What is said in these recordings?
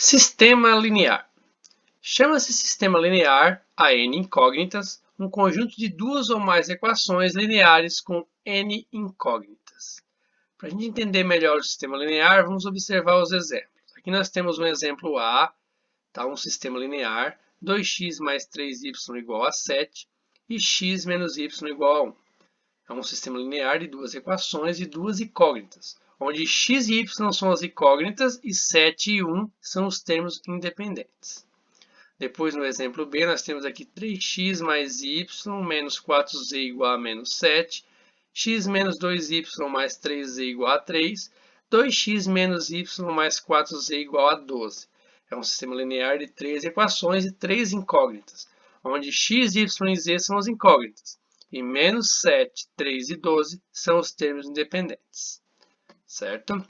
Sistema linear. Chama-se sistema linear a n incógnitas um conjunto de duas ou mais equações lineares com n incógnitas. Para a gente entender melhor o sistema linear, vamos observar os exemplos. Aqui nós temos um exemplo A, tá? Um sistema linear, 2x mais 3y igual a 7 e x menos y igual a 1. É um sistema linear de duas equações e duas incógnitas, onde x e y são as incógnitas e 7 e 1 são os termos independentes. Depois, no exemplo B, nós temos aqui 3x mais y menos 4z igual a menos 7, x menos 2y mais 3z igual a 3, 2x menos y mais 4z igual a 12. É um sistema linear de três equações e três incógnitas, onde x, y e z são as incógnitas, e menos 7, 3 e 12 são os termos independentes. Certo?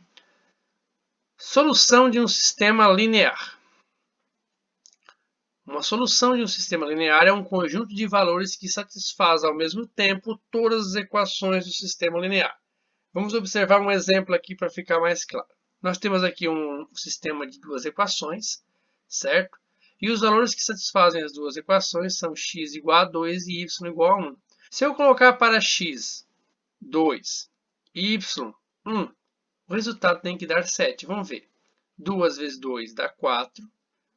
Solução de um sistema linear. Uma solução de um sistema linear é um conjunto de valores que satisfaz ao mesmo tempo todas as equações do sistema linear. Vamos observar um exemplo aqui para ficar mais claro. Nós temos aqui um sistema de duas equações, certo? E os valores que satisfazem as duas equações são x igual a 2 e y igual a 1. Se eu colocar para x 2 e y 1, o resultado tem que dar 7. Vamos ver. 2 vezes 2 dá 4.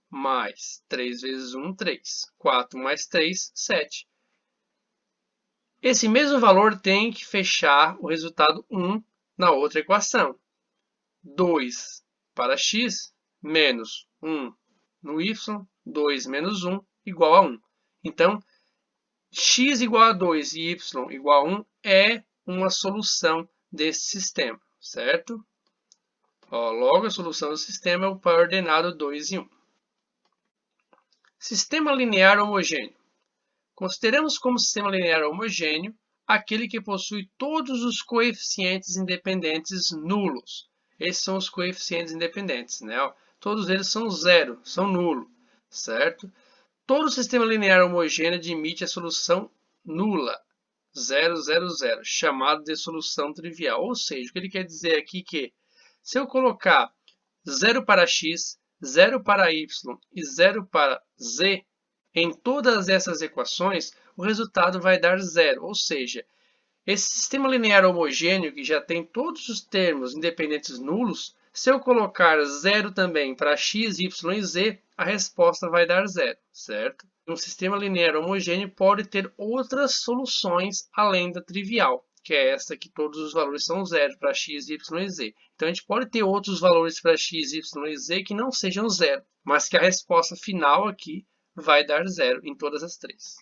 Mais 3 vezes 1, 3. 4 mais 3, 7. Esse mesmo valor tem que fechar o resultado 1 na outra equação. 2 para x menos 1 no y, 2 menos 1 igual a 1. Então, x igual a 2 e y igual a 1 é uma solução desse sistema, certo? Logo, a solução do sistema é o par ordenado 2 e 1. Sistema linear homogêneo. Consideramos como sistema linear homogêneo aquele que possui todos os coeficientes independentes nulos. Esses são os coeficientes independentes, né? Todos eles são zero, são nulo, certo? Todo sistema linear homogêneo admite a solução nula, 0, 0, 0, chamado de solução trivial. Ou seja, o que ele quer dizer aqui é que se eu colocar 0 para x, 0 para y e 0 para z, em todas essas equações, o resultado vai dar 0. Ou seja, esse sistema linear homogêneo, que já tem todos os termos independentes nulos, se eu colocar 0 também para x, y e z, a resposta vai dar 0, certo? Um sistema linear homogêneo pode ter outras soluções além da trivial, que é essa que todos os valores são 0 para x, y e z. Então, a gente pode ter outros valores para x, y e z que não sejam 0, mas que a resposta final aqui vai dar 0 em todas as três.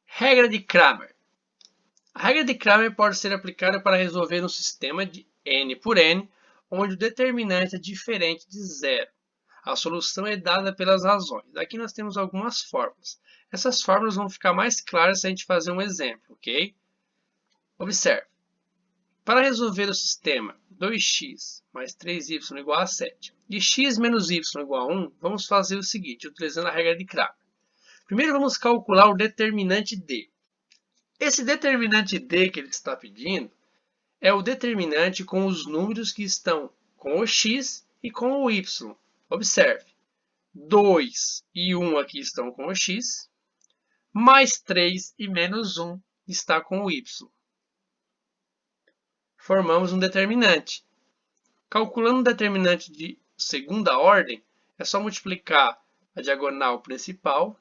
Regra de Cramer. A regra de Cramer pode ser aplicada para resolver um sistema de n por n, onde o determinante é diferente de 0. A solução é dada pelas razões. Aqui nós temos algumas fórmulas. Essas fórmulas vão ficar mais claras se a gente fazer um exemplo, ok? Observe. Para resolver o sistema 2x mais 3y igual a 7 e x menos y igual a 1, vamos fazer o seguinte, utilizando a regra de Cramer. Primeiro vamos calcular o determinante d. Esse determinante d que ele está pedindo é o determinante com os números que estão com o x e com o y. Observe, 2 e 1 aqui estão com o x, mais 3 e menos 1 está com o y. Formamos um determinante. Calculando um determinante de segunda ordem, é só multiplicar a diagonal principal,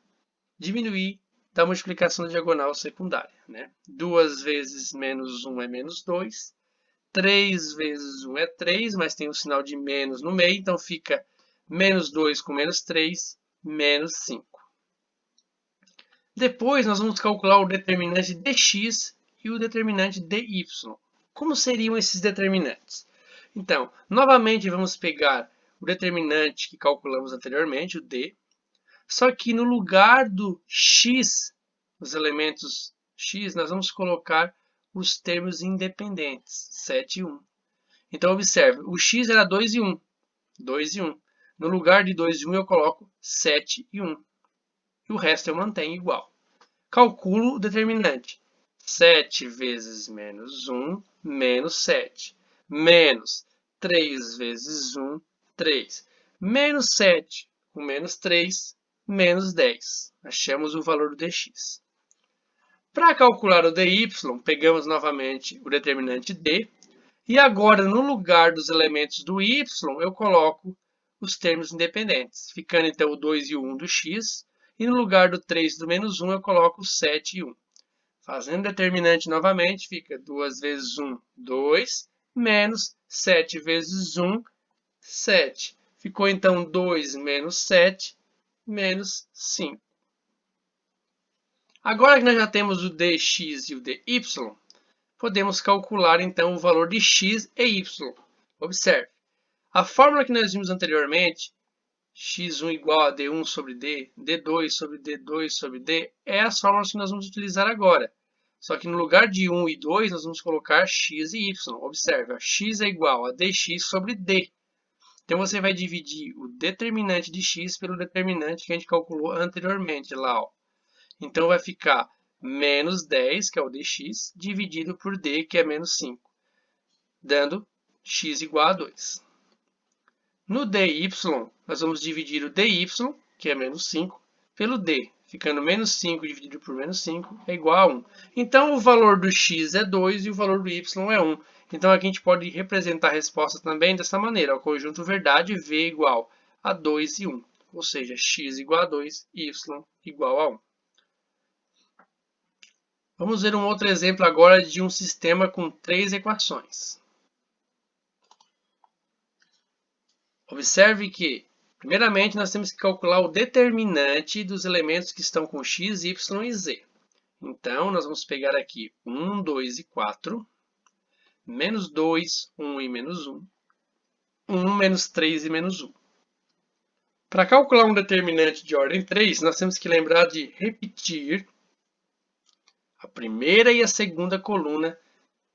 diminuir da multiplicação da diagonal secundária. 2 vezes menos 1 é menos 2. 3 vezes 1 é 3, mas tem um sinal de menos no meio, então fica menos 2 com menos 3, menos 5. Depois, nós vamos calcular o determinante dx e o determinante dy. Como seriam esses determinantes? Então, novamente vamos pegar o determinante que calculamos anteriormente, o d, só que no lugar do x, os elementos x, nós vamos colocar os termos independentes, 7 e 1. Então, observe, o x era 2 e 1. 2 e 1. No lugar de 2 e 1, eu coloco 7 e 1. E o resto eu mantenho igual. Calculo o determinante. 7 vezes menos 1, menos 7. Menos 3 vezes 1, 3. Menos 7 com menos 3, menos 10. Achamos o valor do dx. Para calcular o dy, pegamos novamente o determinante d. E agora, no lugar dos elementos do y, eu coloco os termos independentes, ficando então o 2 e o 1 do x. E no lugar do 3 e do menos 1, eu coloco o 7 e 1. Fazendo determinante novamente, fica 2 vezes 1, 2, menos 7 vezes 1, 7. Ficou então 2 menos 7, menos 5. Agora que nós já temos o dx e o dy, podemos calcular então o valor de x e y. Observe, a fórmula que nós vimos anteriormente, x1 igual a d1 sobre d, d2 sobre d2 sobre d, é as fórmulas que nós vamos utilizar agora. Só que no lugar de 1 e 2, nós vamos colocar x e y. Observe, x é igual a dx sobre d. Então, você vai dividir o determinante de x pelo determinante que a gente calculou anteriormente lá. Ó. Então, vai ficar menos 10, que é o dx, dividido por d, que é menos 5, dando x igual a 2. No dy, nós vamos dividir o dy, que é menos 5, pelo d, ficando menos 5 dividido por menos 5 é igual a 1. Então, o valor do x é 2 e o valor do y é 1. Então, aqui a gente pode representar a resposta também dessa maneira. O conjunto verdade v igual a 2 e 1. Ou seja, x igual a 2 e y igual a 1. Vamos ver um outro exemplo agora de um sistema com 3 equações. Observe que, primeiramente, nós temos que calcular o determinante dos elementos que estão com x, y e z. Então, nós vamos pegar aqui 1, 2 e 4, menos 2, 1 e menos 1, 1, menos 3 e menos 1. Para calcular um determinante de ordem 3, nós temos que lembrar de repetir a primeira e a segunda coluna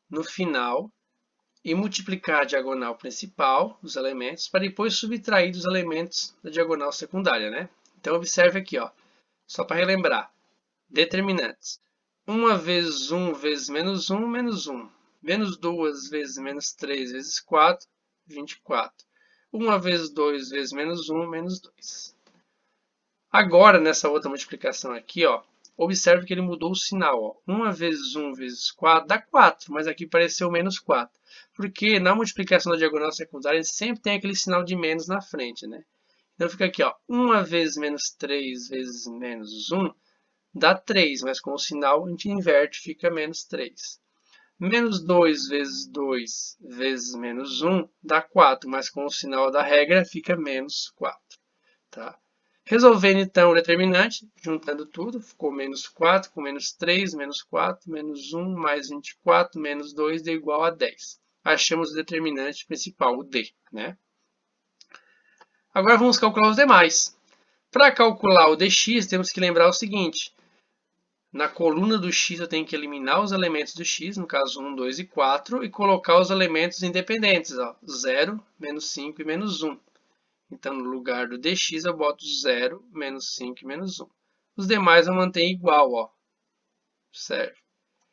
no final e multiplicar a diagonal principal dos elementos para depois subtrair dos elementos da diagonal secundária, né? Então, observe aqui, ó, só para relembrar. Determinantes. 1 vezes 1 vezes menos 1, menos 1. Menos 2 vezes menos 3 vezes 4, 24. 1 vezes 2 vezes menos 1, menos 2. Agora, nessa outra multiplicação aqui, ó, observe que ele mudou o sinal. Ó. 1 vezes 1 vezes 4 dá 4, mas aqui apareceu menos 4. Porque na multiplicação da diagonal secundária, ele sempre tem aquele sinal de menos na frente. Né? Então fica aqui, ó, 1 vezes menos 3 vezes menos 1 dá 3, mas com o sinal a gente inverte, fica menos 3. Menos 2 vezes 2 vezes menos 1 dá 4, mas com o sinal da regra fica menos 4. Tá? Resolvendo então o determinante, juntando tudo, ficou menos 4 com menos 3, menos 4, menos 1, mais 24, menos 2 deu igual a 10. Achamos o determinante principal, o D. Né? Agora vamos calcular os demais. Para calcular o dx, temos que lembrar o seguinte. Na coluna do x eu tenho que eliminar os elementos do x, no caso 1, 2 e 4, e colocar os elementos independentes, ó, 0, menos 5 e menos 1. Então, no lugar do dx, eu boto 0, menos 5 e menos 1. Os demais eu mantenho igual, ó. Certo?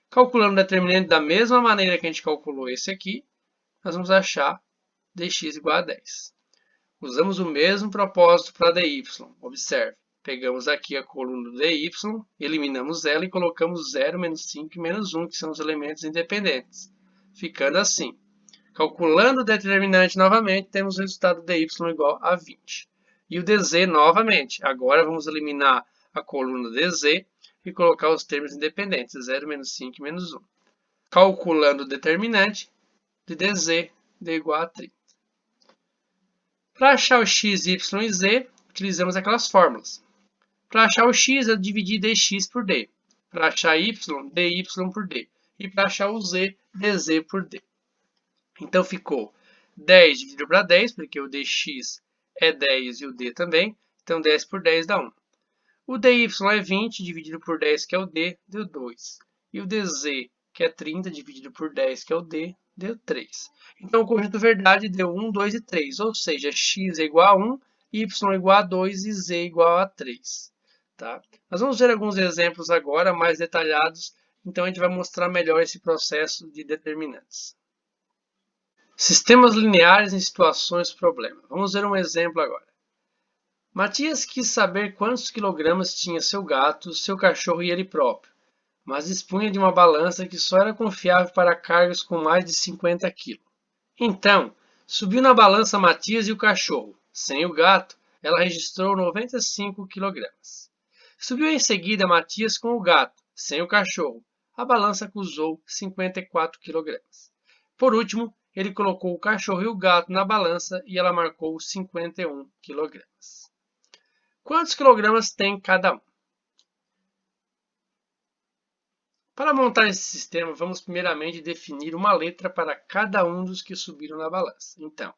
Calculando o determinante da mesma maneira que a gente calculou esse aqui, nós vamos achar dx igual a 10. Usamos o mesmo propósito para dy. Observe. Pegamos aqui a coluna do dy, eliminamos ela e colocamos 0, menos 5 e menos 1, que são os elementos independentes. Ficando assim. Calculando o determinante novamente, temos o resultado dy igual a 20. E o dz novamente. Agora vamos eliminar a coluna dz e colocar os termos independentes, 0, menos 5 e menos 1. Calculando o determinante de dz deu igual a 30. Para achar o x, y e z, utilizamos aquelas fórmulas. Para achar o x, eu dividi dx por d. Para achar y, dy por d. E para achar o z, dz por d. Então ficou 10 dividido para 10, porque o dx é 10 e o d também. Então 10 por 10 dá 1. O dy é 20 dividido por 10, que é o d, deu 2. E o dz, que é 30 dividido por 10, que é o d, deu 3. Então o conjunto verdade deu 1, 2 e 3. Ou seja, x é igual a 1, y é igual a 2 e z é igual a 3. Tá? Nós vamos ver alguns exemplos agora mais detalhados. Então a gente vai mostrar melhor esse processo de determinantes. Sistemas lineares em situações problema. Vamos ver um exemplo agora. Matias quis saber quantos quilogramas tinha seu gato, seu cachorro e ele próprio, mas dispunha de uma balança que só era confiável para cargas com mais de 50 kg. Então, subiu na balança Matias e o cachorro. Sem o gato, ela registrou 95 kg. Subiu em seguida Matias com o gato. Sem o cachorro, a balança acusou 54 kg. Por último, ele colocou o cachorro e o gato na balança e ela marcou 51 kg. Quantos quilogramas tem cada um? Para montar esse sistema, vamos primeiramente definir uma letra para cada um dos que subiram na balança. Então,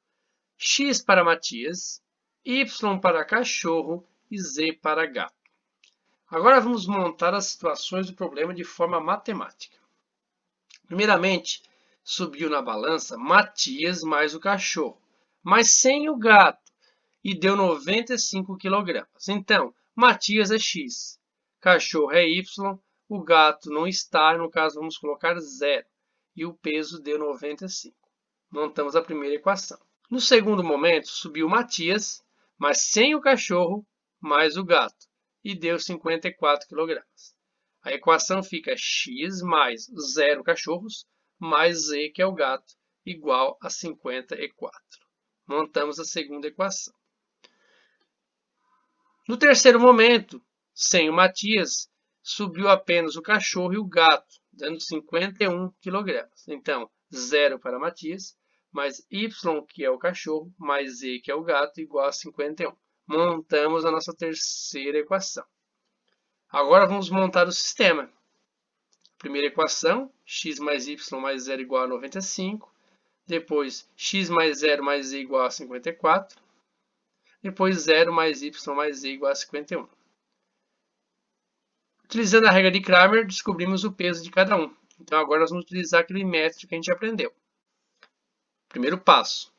X para Matias, Y para cachorro e Z para gato. Agora vamos montar as situações do problema de forma matemática. Primeiramente, subiu na balança Matias mais o cachorro, mas sem o gato, e deu 95 kg. Então, Matias é X, cachorro é Y, o gato não está, no caso vamos colocar 0, e o peso deu 95. Montamos a primeira equação. No segundo momento, subiu Matias, mas sem o cachorro, mais o gato, e deu 54 kg. A equação fica x mais 0 cachorros, mais z, que é o gato, igual a 54. Montamos a segunda equação. No terceiro momento, sem o Matias, subiu apenas o cachorro e o gato, dando 51 kg. Então, 0 para Matias, mais y, que é o cachorro, mais z, que é o gato, igual a 51. Montamos a nossa terceira equação. Agora vamos montar o sistema. Primeira equação, x mais y mais 0 igual a 95. Depois, x mais 0 mais z igual a 54. Depois, 0 mais y mais z igual a 51. Utilizando a regra de Cramer, descobrimos o peso de cada um. Então, agora nós vamos utilizar aquele método que a gente aprendeu. Primeiro passo,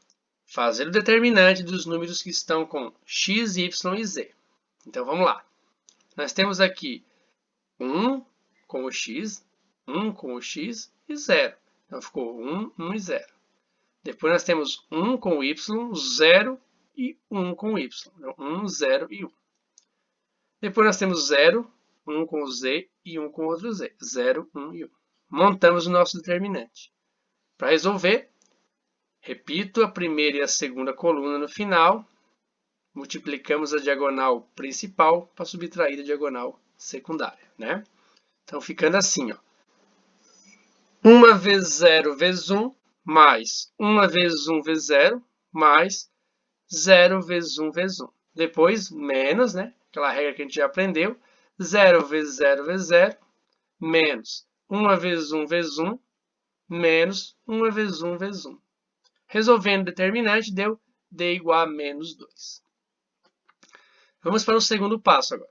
fazer o determinante dos números que estão com x, y e z. Então, vamos lá. Nós temos aqui 1 com o x, 1 com o x e 0. Então, ficou 1, 1 e 0. Depois nós temos 1 com o y, 0 e 1 com o y. Então, 1, 0 e 1. Depois nós temos 0, 1 com o z e 1 com o outro z. 0, 1 e 1. Montamos o nosso determinante. Para resolver, repito a primeira e a segunda coluna no final. Multiplicamos a diagonal principal para subtrair a diagonal secundária, né? Então, ficando assim, ó. 1 vezes 0 vezes 1, mais 1 vezes 1 vezes 0, mais 0 vezes 1 vezes 1. Depois, menos, né? Aquela regra que a gente já aprendeu. 0 vezes 0 vezes 0, menos 1 vezes 1 vezes 1, menos 1 vezes 1 vezes 1. Resolvendo o determinante, deu d igual a menos 2. Vamos para o segundo passo agora.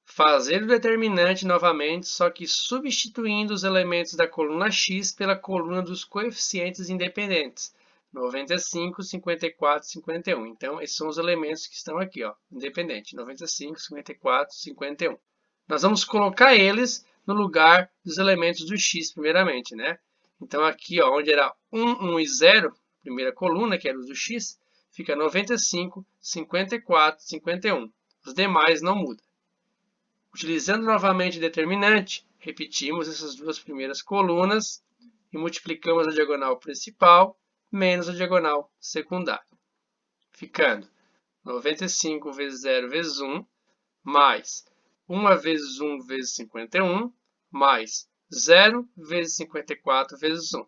Fazer o determinante novamente, só que substituindo os elementos da coluna x pela coluna dos coeficientes independentes. 95, 54, 51. Então, esses são os elementos que estão aqui, ó, independente. 95, 54, 51. Nós vamos colocar eles no lugar dos elementos do x, primeiramente, né? Então, aqui, ó, onde era 1, 1 e 0, primeira coluna, que era o do x, fica 95, 54, 51. Os demais não mudam. Utilizando novamente o determinante, repetimos essas duas primeiras colunas e multiplicamos a diagonal principal menos a diagonal secundária. Ficando 95 vezes 0 vezes 1, mais 1 vezes 1 vezes 51, mais 0 vezes 54 vezes 1.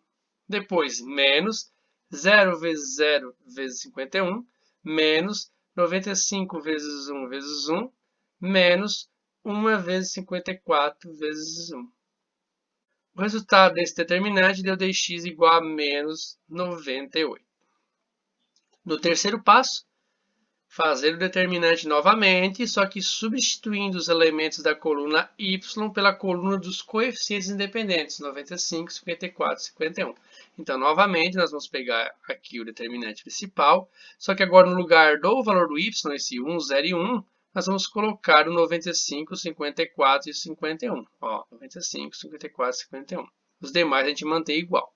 Depois, menos 0 vezes 0 vezes 51, menos 95 vezes 1 vezes 1, menos 1 vezes 54 vezes 1. O resultado desse determinante deu dx igual a menos 98. No terceiro passo, fazer o determinante novamente, só que substituindo os elementos da coluna y pela coluna dos coeficientes independentes, 95, 54, 51. Então, novamente, nós vamos pegar aqui o determinante principal, só que agora no lugar do valor do y, esse 1, 0 e 1, nós vamos colocar o 95, 54 e 51. Ó, 95, 54, 51. Os demais a gente mantém igual.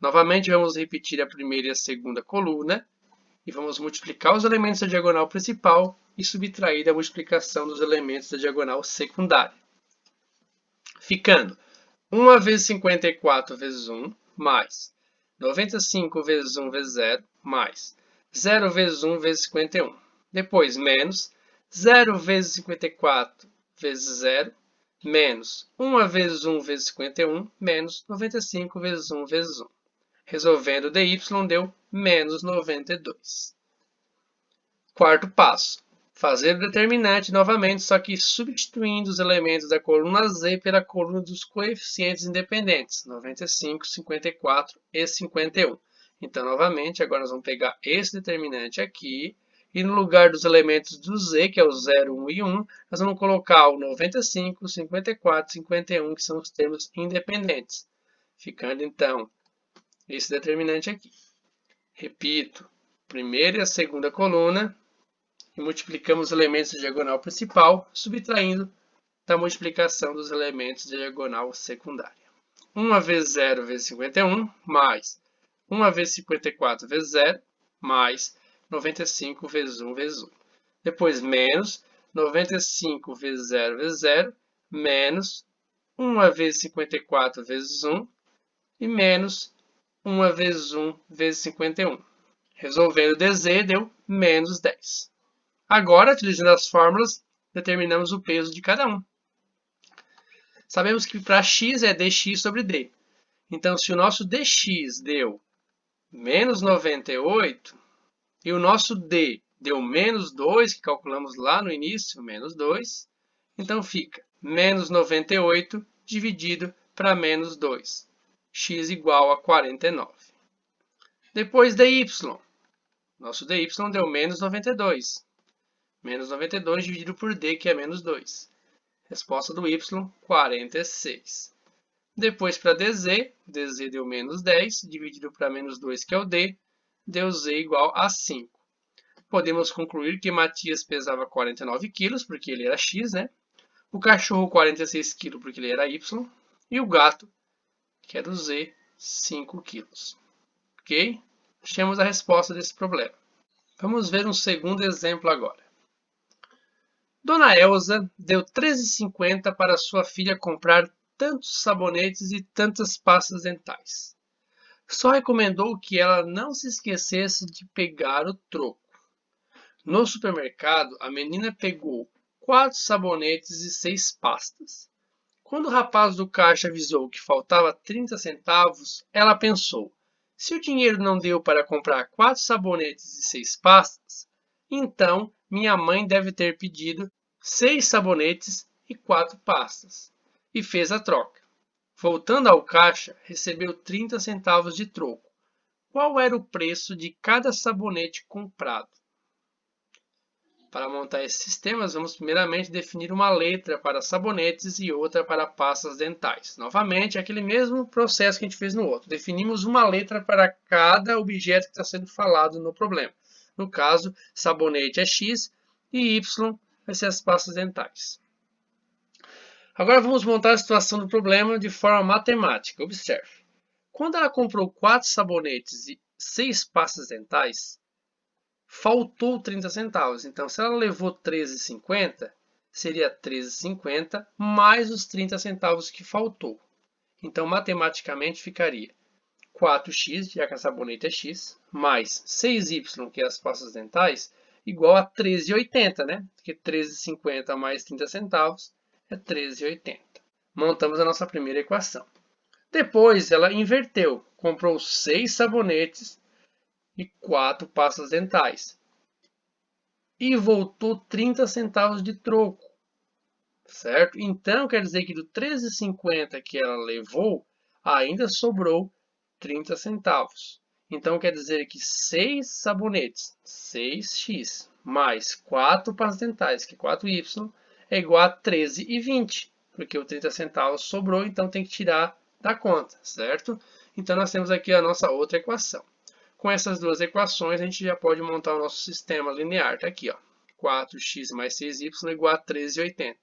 Novamente, vamos repetir a primeira e a segunda coluna e vamos multiplicar os elementos da diagonal principal e subtrair a multiplicação dos elementos da diagonal secundária. Ficando 1 vezes 54 vezes 1, mais 95 vezes 1 vezes 0, mais 0 vezes 1 vezes 51. Depois, menos 0 vezes 54 vezes 0, menos 1 vezes 1 vezes 51, menos 95 vezes 1 vezes 1. Resolvendo dy deu menos 92. Quarto passo. Fazer o determinante novamente, só que substituindo os elementos da coluna Z pela coluna dos coeficientes independentes, 95, 54 e 51. Então, novamente, agora nós vamos pegar esse determinante aqui, e no lugar dos elementos do Z, que é o 0, 1 e 1, nós vamos colocar o 95, 54, 51, que são os termos independentes. Ficando, então, esse determinante aqui. Repito, primeira e a segunda coluna, e multiplicamos os elementos da diagonal principal, subtraindo da multiplicação dos elementos da diagonal secundária. 1 vezes 0 vezes 51, mais 1 vezes 54 vezes 0, mais 95 vezes 1 vezes 1. Depois, menos 95 vezes 0 vezes 0, menos 1 vezes 54 vezes 1, e menos 1 vezes 1 vezes 51. Resolvendo dz, deu menos 10. Agora, utilizando as fórmulas, determinamos o peso de cada um. Sabemos que para x é dx sobre d. Então, se o nosso dx deu menos 98 e o nosso d deu menos 2, que calculamos lá no início, menos 2, então fica menos 98 dividido para menos 2. X igual a 49. Depois dy. Nosso dy deu menos 92. Menos 92 dividido por d, que é menos 2. Resposta do y, 46. Depois, para dz, dz deu menos 10, dividido para menos 2, que é o d, deu z igual a 5. Podemos concluir que Matias pesava 49 kg, porque ele era x, né? O cachorro, 46 kg, porque ele era y. E o gato, que era o z, 5 kg. Ok? Achamos a resposta desse problema. Vamos ver um segundo exemplo agora. Dona Elza deu 13,50 para sua filha comprar tantos sabonetes e tantas pastas dentais. Só recomendou que ela não se esquecesse de pegar o troco. No supermercado, a menina pegou 4 sabonetes e 6 pastas. Quando o rapaz do caixa avisou que faltava 30 centavos, ela pensou: se o dinheiro não deu para comprar 4 sabonetes e 6 pastas, então minha mãe deve ter pedido 6 sabonetes e 4 pastas, e fez a troca. Voltando ao caixa, recebeu 30 centavos de troco. Qual era o preço de cada sabonete comprado? Para montar esses sistemas, vamos primeiramente definir uma letra para sabonetes e outra para pastas dentais. Novamente, é aquele mesmo processo que a gente fez no outro. Definimos uma letra para cada objeto que está sendo falado no problema. No caso, sabonete é X e Y vai ser as pastas dentais. Agora vamos montar a situação do problema de forma matemática. Observe. Quando ela comprou 4 sabonetes e 6 pastas dentais, faltou 30 centavos. Então, se ela levou 13,50, seria 13,50 mais os 30 centavos que faltou. Então, matematicamente, ficaria 4x, já que a sabonete é x, mais 6y, que é as pastas dentais, igual a 13,80, né? Porque 13,50 mais 30 centavos é 13,80. Montamos a nossa primeira equação. Depois, ela inverteu. Comprou 6 sabonetes e 4 pastas dentais. E voltou 30 centavos de troco. Certo? Então, quer dizer que do 13,50 que ela levou, ainda sobrou 30 centavos. Então, quer dizer que 6 sabonetes, 6x, mais 4 pastas dentais, que é 4y, é igual a 13,20. Porque o 30 centavos sobrou, então tem que tirar da conta, certo? Então, nós temos aqui a nossa outra equação. Com essas duas equações, a gente já pode montar o nosso sistema linear. Está aqui, ó. 4x mais 6y igual a 13,80.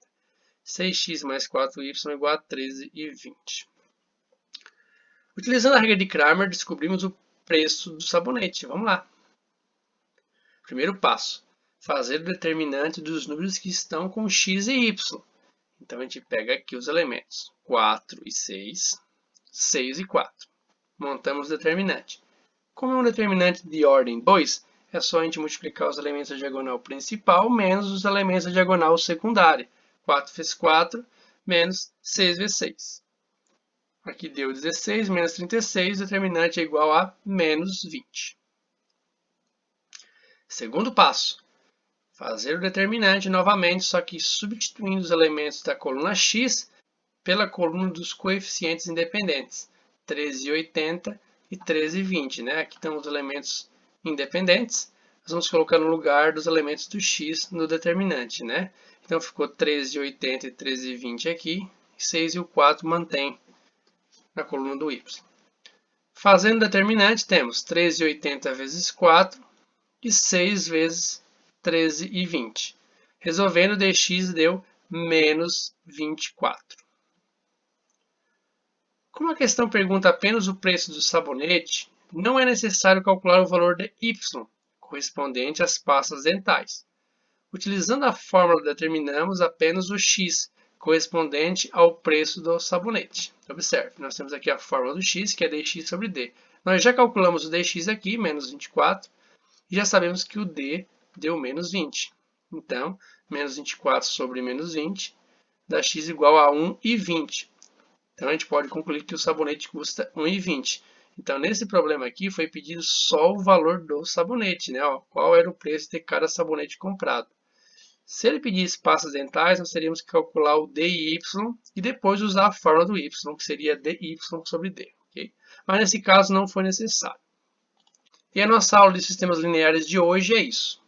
6x mais 4y igual a 13,20. Utilizando a regra de Cramer, descobrimos o preço do sabonete. Vamos lá. Primeiro passo, fazer o determinante dos números que estão com x e y. Então, a gente pega aqui os elementos 4 e 6, 6 e 4. Montamos o determinante. Como é um determinante de ordem 2, é só a gente multiplicar os elementos da diagonal principal menos os elementos da diagonal secundária. 4 vezes 4 menos 6 vezes 6. Aqui deu 16 menos 36, o determinante é igual a menos 20. Segundo passo, fazer o determinante novamente, só que substituindo os elementos da coluna x pela coluna dos coeficientes independentes, 13,80 e 13,20. Né? Aqui estão os elementos independentes, nós vamos colocar no lugar dos elementos do x no determinante. Né? Então ficou 13,80 e 13,20 aqui, e 6 e o 4 mantém na coluna do y. Fazendo o determinante, temos 13,80 vezes 4 e 6 vezes 13,20. Resolvendo, dx deu menos 24. Como a questão pergunta apenas o preço do sabonete, não é necessário calcular o valor de y, correspondente às pastas dentais. Utilizando a fórmula, determinamos apenas o x, correspondente ao preço do sabonete. Observe, nós temos aqui a fórmula do x, que é dx sobre d. Nós já calculamos o dx aqui, menos 24, e já sabemos que o d deu menos 20. Então, menos 24 sobre menos 20 dá x igual a 1,20. Então, a gente pode concluir que o sabonete custa 1,20. Então, nesse problema aqui, foi pedido só o valor do sabonete, né? Ó, qual era o preço de cada sabonete comprado. Se ele pedisse pastas dentais, nós teríamos que calcular o d e y e depois usar a fórmula do y, que seria dy sobre d. Okay? Mas nesse caso não foi necessário. E a nossa aula de sistemas lineares de hoje é isso.